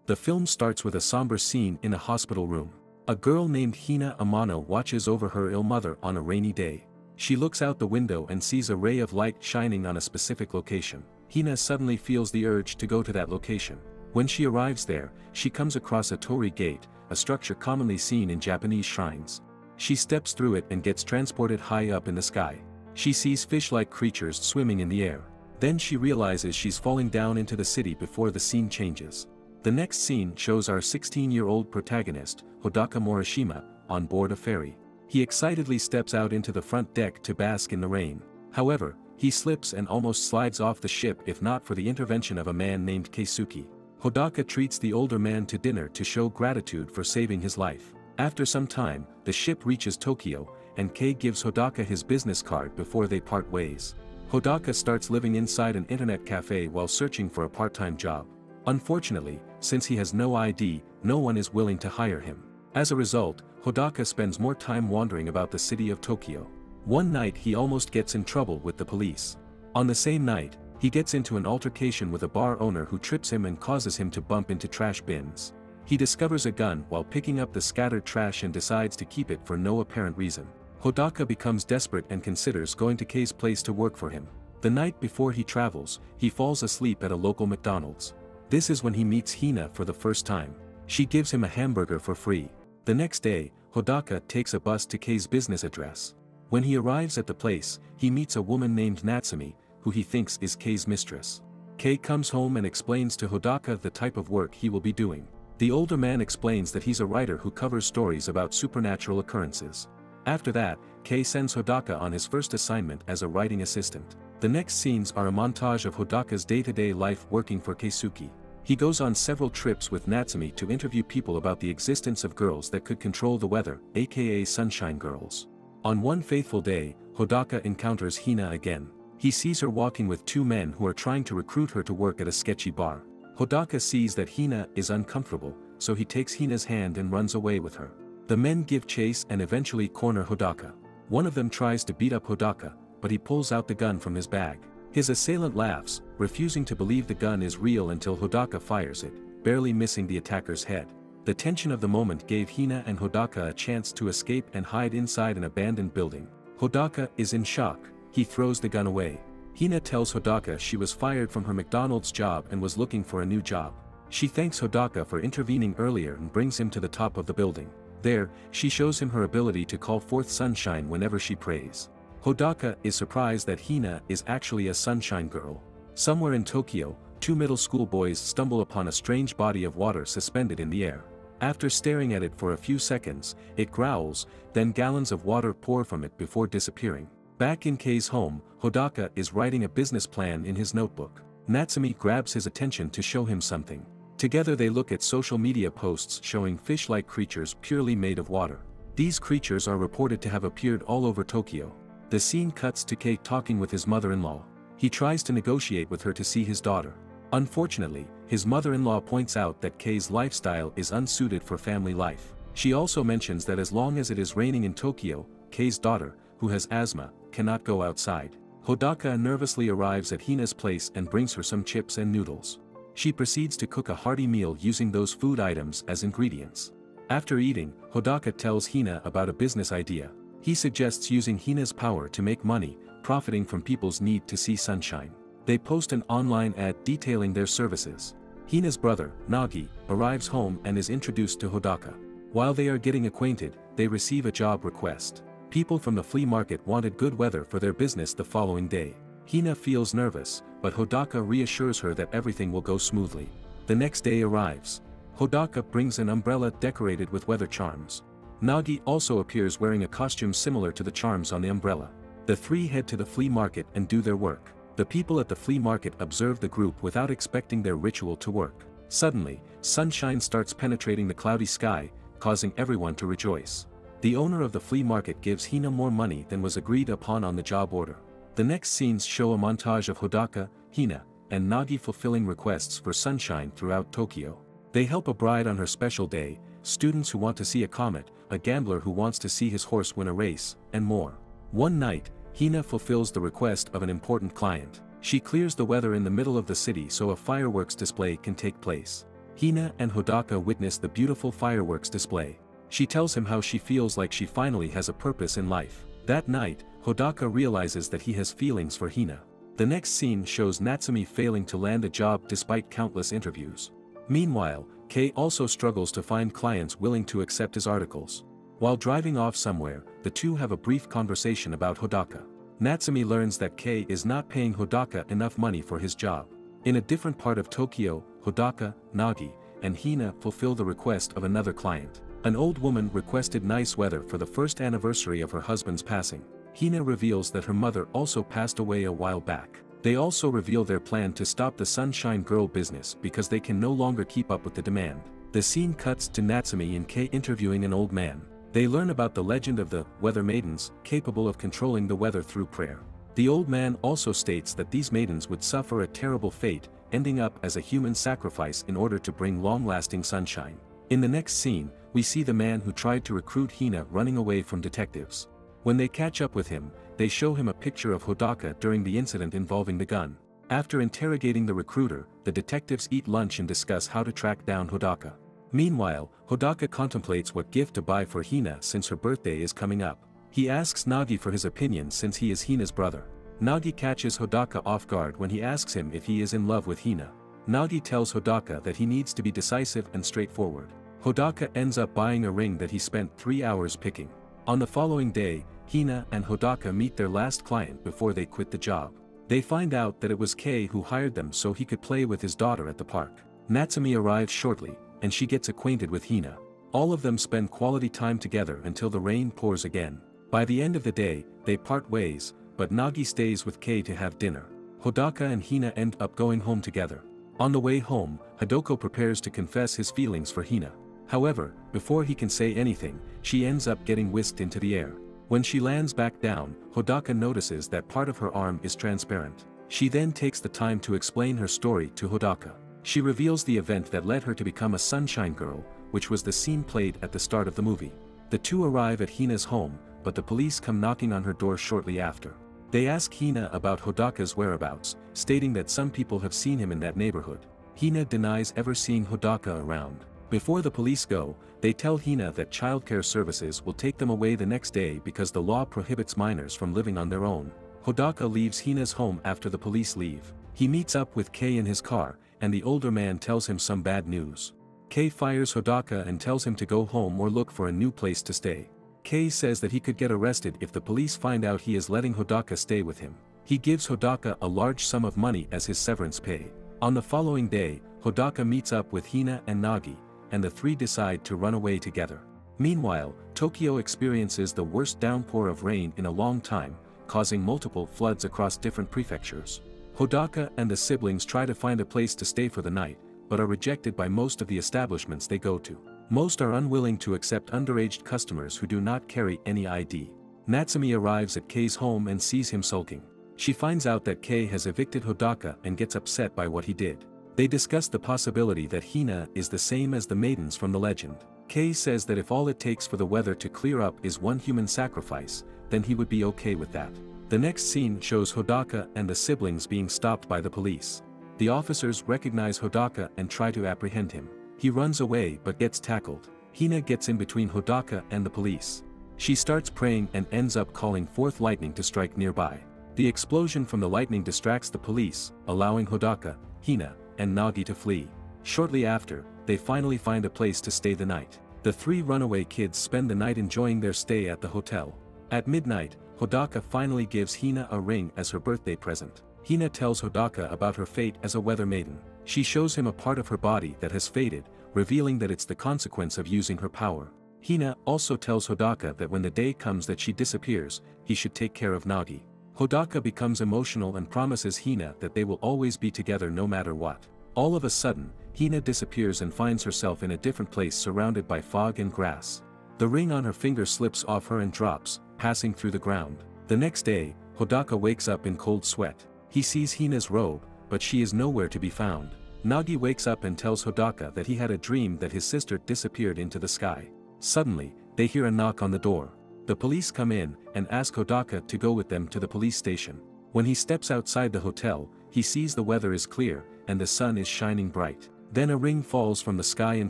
The film starts with a somber scene in a hospital room. A girl named Hina Amano watches over her ill mother on a rainy day. She looks out the window and sees a ray of light shining on a specific location. Hina suddenly feels the urge to go to that location. When she arrives there, she comes across a torii gate, a structure commonly seen in Japanese shrines. She steps through it and gets transported high up in the sky. She sees fish-like creatures swimming in the air. Then she realizes she's falling down into the city before the scene changes. The next scene shows our 16-year-old protagonist, Hodaka Morishima, on board a ferry. He excitedly steps out into the front deck to bask in the rain. However, he slips and almost slides off the ship if not for the intervention of a man named Keisuke. Hodaka treats the older man to dinner to show gratitude for saving his life. After some time, the ship reaches Tokyo, and Kei gives Hodaka his business card before they part ways. Hodaka starts living inside an internet cafe while searching for a part-time job. Unfortunately, since he has no ID, no one is willing to hire him. As a result, Hodaka spends more time wandering about the city of Tokyo. One night he almost gets in trouble with the police. On the same night, he gets into an altercation with a bar owner who trips him and causes him to bump into trash bins. He discovers a gun while picking up the scattered trash and decides to keep it for no apparent reason. Hodaka becomes desperate and considers going to Kei's place to work for him. The night before he travels, he falls asleep at a local McDonald's. This is when he meets Hina for the first time. She gives him a hamburger for free. The next day, Hodaka takes a bus to Kei's business address. When he arrives at the place, he meets a woman named Natsumi, who he thinks is Kei's mistress. Kei comes home and explains to Hodaka the type of work he will be doing. The older man explains that he's a writer who covers stories about supernatural occurrences. After that, Kei sends Hodaka on his first assignment as a writing assistant. The next scenes are a montage of Hodaka's day-to-day life working for Keisuke. He goes on several trips with Natsumi to interview people about the existence of girls that could control the weather, aka Sunshine Girls. On one faithful day, Hodaka encounters Hina again. He sees her walking with two men who are trying to recruit her to work at a sketchy bar. Hodaka sees that Hina is uncomfortable, so he takes Hina's hand and runs away with her. The men give chase and eventually corner Hodaka. One of them tries to beat up Hodaka, but he pulls out the gun from his bag. His assailant laughs, refusing to believe the gun is real until Hodaka fires it, barely missing the attacker's head. The tension of the moment gave Hina and Hodaka a chance to escape and hide inside an abandoned building. Hodaka is in shock. He throws the gun away. Hina tells Hodaka she was fired from her McDonald's job and was looking for a new job. She thanks Hodaka for intervening earlier and brings him to the top of the building. There, she shows him her ability to call forth sunshine whenever she prays. Hodaka is surprised that Hina is actually a sunshine girl. Somewhere in Tokyo, two middle school boys stumble upon a strange body of water suspended in the air. After staring at it for a few seconds, it growls, then gallons of water pour from it before disappearing. Back in Kei's home, Hodaka is writing a business plan in his notebook. Natsumi grabs his attention to show him something. Together they look at social media posts showing fish-like creatures purely made of water. These creatures are reported to have appeared all over Tokyo. The scene cuts to Kei talking with his mother-in-law. He tries to negotiate with her to see his daughter. Unfortunately, his mother-in-law points out that Kei's lifestyle is unsuited for family life. She also mentions that as long as it is raining in Tokyo, Kei's daughter, who has asthma, cannot go outside. Hodaka nervously arrives at Hina's place and brings her some chips and noodles. She proceeds to cook a hearty meal using those food items as ingredients. After eating, Hodaka tells Hina about a business idea. He suggests using Hina's power to make money, profiting from people's need to see sunshine. They post an online ad detailing their services. Hina's brother, Nagi, arrives home and is introduced to Hodaka. While they are getting acquainted, they receive a job request. People from the flea market wanted good weather for their business the following day. Hina feels nervous, but Hodaka reassures her that everything will go smoothly. The next day arrives. Hodaka brings an umbrella decorated with weather charms. Nagi also appears wearing a costume similar to the charms on the umbrella. The three head to the flea market and do their work. The people at the flea market observe the group without expecting their ritual to work. Suddenly, sunshine starts penetrating the cloudy sky, causing everyone to rejoice. The owner of the flea market gives Hina more money than was agreed upon on the job order. The next scenes show a montage of Hodaka, Hina, and Nagi fulfilling requests for sunshine throughout Tokyo. They help a bride on her special day, students who want to see a comet, a gambler who wants to see his horse win a race, and more. One night, Hina fulfills the request of an important client. She clears the weather in the middle of the city so a fireworks display can take place. Hina and Hodaka witness the beautiful fireworks display. She tells him how she feels like she finally has a purpose in life. That night, Hodaka realizes that he has feelings for Hina. The next scene shows Natsumi failing to land a job despite countless interviews. Meanwhile, Kei also struggles to find clients willing to accept his articles. While driving off somewhere, the two have a brief conversation about Hodaka. Natsumi learns that Kei is not paying Hodaka enough money for his job. In a different part of Tokyo, Hodaka, Nagi, and Hina fulfill the request of another client. An old woman requested nice weather for the first anniversary of her husband's passing. Hina reveals that her mother also passed away a while back. They also reveal their plan to stop the Sunshine Girl business because they can no longer keep up with the demand. The scene cuts to Natsumi and Kei interviewing an old man. They learn about the legend of the weather maidens, capable of controlling the weather through prayer. The old man also states that these maidens would suffer a terrible fate, ending up as a human sacrifice in order to bring long-lasting sunshine. In the next scene, we see the man who tried to recruit Hina running away from detectives. When they catch up with him, they show him a picture of Hodaka during the incident involving the gun. After interrogating the recruiter, the detectives eat lunch and discuss how to track down Hodaka. Meanwhile, Hodaka contemplates what gift to buy for Hina since her birthday is coming up. He asks Nagi for his opinion since he is Hina's brother. Nagi catches Hodaka off guard when he asks him if he is in love with Hina. Nagi tells Hodaka that he needs to be decisive and straightforward. Hodaka ends up buying a ring that he spent 3 hours picking. On the following day, Hina and Hodaka meet their last client before they quit the job. They find out that it was Kei who hired them so he could play with his daughter at the park. Natsumi arrives shortly, and she gets acquainted with Hina. All of them spend quality time together until the rain pours again. By the end of the day, they part ways, but Nagi stays with Kei to have dinner. Hodaka and Hina end up going home together. On the way home, Hidoko prepares to confess his feelings for Hina. However, before he can say anything, she ends up getting whisked into the air. When she lands back down, Hodaka notices that part of her arm is transparent. She then takes the time to explain her story to Hodaka. She reveals the event that led her to become a Sunshine Girl, which was the scene played at the start of the movie. The two arrive at Hina's home, but the police come knocking on her door shortly after. They ask Hina about Hodaka's whereabouts, stating that some people have seen him in that neighborhood. Hina denies ever seeing Hodaka around. Before the police go, they tell Hina that childcare services will take them away the next day because the law prohibits minors from living on their own. Hodaka leaves Hina's home after the police leave. He meets up with Kei in his car, and the older man tells him some bad news. Kei fires Hodaka and tells him to go home or look for a new place to stay. Kei says that he could get arrested if the police find out he is letting Hodaka stay with him. He gives Hodaka a large sum of money as his severance pay. On the following day, Hodaka meets up with Hina and Nagi, and the three decide to run away together. Meanwhile, Tokyo experiences the worst downpour of rain in a long time, causing multiple floods across different prefectures. Hodaka and the siblings try to find a place to stay for the night, but are rejected by most of the establishments they go to. Most are unwilling to accept underage customers who do not carry any ID. Natsumi arrives at Kei's home and sees him sulking. She finds out that Kei has evicted Hodaka and gets upset by what he did. They discuss the possibility that Hina is the same as the maidens from the legend. Kei says that if all it takes for the weather to clear up is one human sacrifice, then he would be okay with that. The next scene shows Hodaka and the siblings being stopped by the police. The officers recognize Hodaka and try to apprehend him. He runs away but gets tackled. Hina gets in between Hodaka and the police. She starts praying and ends up calling forth lightning to strike nearby. The explosion from the lightning distracts the police, allowing Hodaka, Hina, and Nagi to flee. Shortly after, they finally find a place to stay the night. The three runaway kids spend the night enjoying their stay at the hotel. At midnight, Hodaka finally gives Hina a ring as her birthday present. Hina tells Hodaka about her fate as a weather maiden. She shows him a part of her body that has faded, revealing that it's the consequence of using her power. Hina also tells Hodaka that when the day comes that she disappears, he should take care of Nagi. Hodaka becomes emotional and promises Hina that they will always be together no matter what. All of a sudden, Hina disappears and finds herself in a different place surrounded by fog and grass. The ring on her finger slips off her and drops, passing through the ground. The next day, Hodaka wakes up in cold sweat. He sees Hina's robe, but she is nowhere to be found. Nagi wakes up and tells Hodaka that he had a dream that his sister disappeared into the sky. Suddenly, they hear a knock on the door. The police come in and ask Hodaka to go with them to the police station. When he steps outside the hotel, he sees the weather is clear, and the sun is shining bright. Then a ring falls from the sky in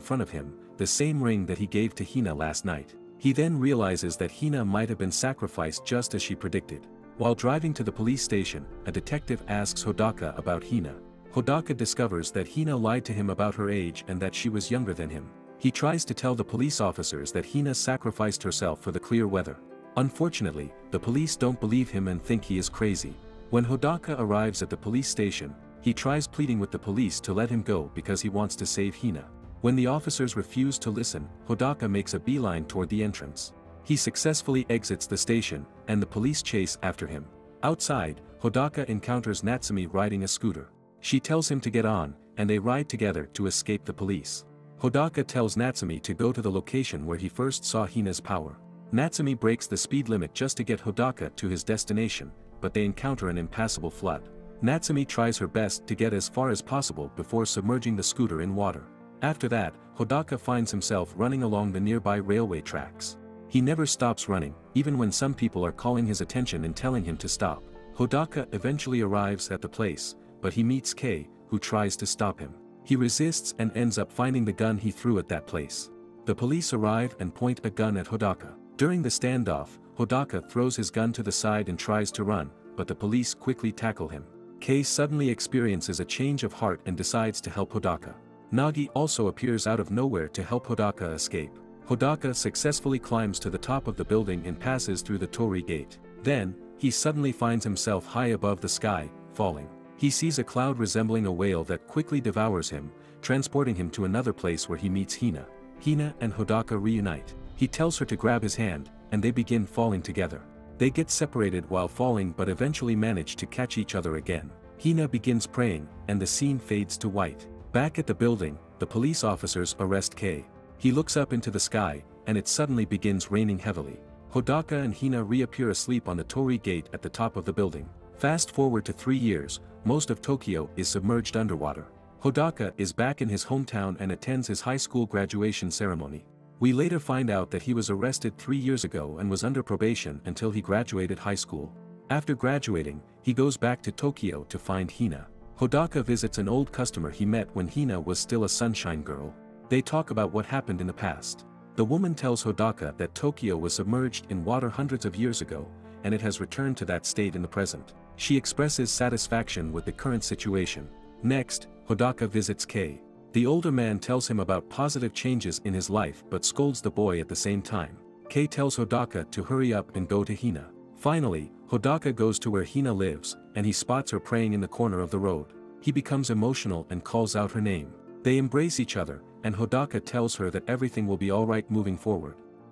front of him, the same ring that he gave to Hina last night. He then realizes that Hina might have been sacrificed just as she predicted. While driving to the police station, a detective asks Hodaka about Hina. Hodaka discovers that Hina lied to him about her age and that she was younger than him. He tries to tell the police officers that Hina sacrificed herself for the clear weather. Unfortunately, the police don't believe him and think he is crazy. When Hodaka arrives at the police station, he tries pleading with the police to let him go because he wants to save Hina. When the officers refuse to listen, Hodaka makes a beeline toward the entrance. He successfully exits the station, and the police chase after him. Outside, Hodaka encounters Natsumi riding a scooter. She tells him to get on, and they ride together to escape the police. Hodaka tells Natsumi to go to the location where he first saw Hina's power. Natsumi breaks the speed limit just to get Hodaka to his destination, but they encounter an impassable flood. Natsumi tries her best to get as far as possible before submerging the scooter in water. After that, Hodaka finds himself running along the nearby railway tracks. He never stops running, even when some people are calling his attention and telling him to stop. Hodaka eventually arrives at the place, but he meets Kei, who tries to stop him. He resists and ends up finding the gun he threw at that place. The police arrive and point a gun at Hodaka. During the standoff, Hodaka throws his gun to the side and tries to run, but the police quickly tackle him. Kei suddenly experiences a change of heart and decides to help Hodaka. Nagi also appears out of nowhere to help Hodaka escape. Hodaka successfully climbs to the top of the building and passes through the torii gate. Then, he suddenly finds himself high above the sky, falling. He sees a cloud resembling a whale that quickly devours him, transporting him to another place where he meets Hina. Hina and Hodaka reunite. He tells her to grab his hand, and they begin falling together. They get separated while falling but eventually manage to catch each other again. Hina begins praying, and the scene fades to white. Back at the building, the police officers arrest Kei. He looks up into the sky, and it suddenly begins raining heavily. Hodaka and Hina reappear asleep on the torii gate at the top of the building. Fast forward to 3 years, most of Tokyo is submerged underwater. Hodaka is back in his hometown and attends his high school graduation ceremony. We later find out that he was arrested 3 years ago and was under probation until he graduated high school. After graduating, he goes back to Tokyo to find Hina. Hodaka visits an old customer he met when Hina was still a sunshine girl. They talk about what happened in the past. The woman tells Hodaka that Tokyo was submerged in water hundreds of years ago, and it has returned to that state in the present. She expresses satisfaction with the current situation. Next, Hodaka visits Kei. The older man tells him about positive changes in his life but scolds the boy at the same time. Kei tells Hodaka to hurry up and go to Hina. Finally, Hodaka goes to where Hina lives, and he spots her praying in the corner of the road. He becomes emotional and calls out her name. They embrace each other, and Hodaka tells her that everything will be alright moving forward.